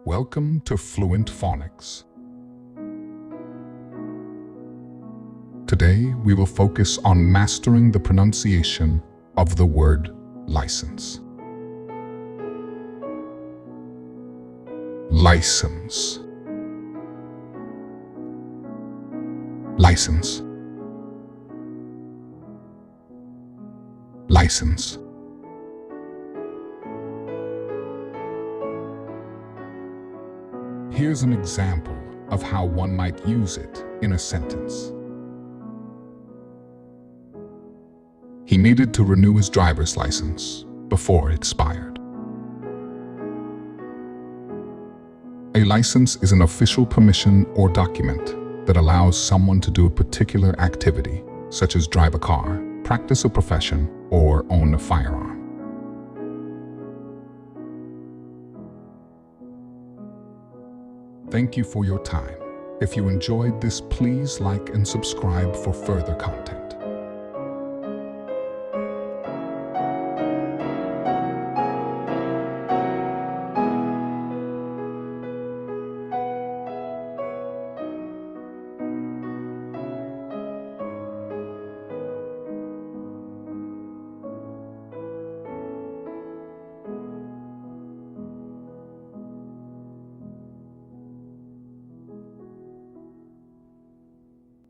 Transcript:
Welcome to Fluent Phonics. Today, we will focus on mastering the pronunciation of the word license. License. License. License. Here's an example of how one might use it in a sentence. He needed to renew his driver's license before it expired. A license is an official permission or document that allows someone to do a particular activity, such as drive a car, practice a profession, or own a firearm. Thank you for your time. If you enjoyed this, please like and subscribe for further content.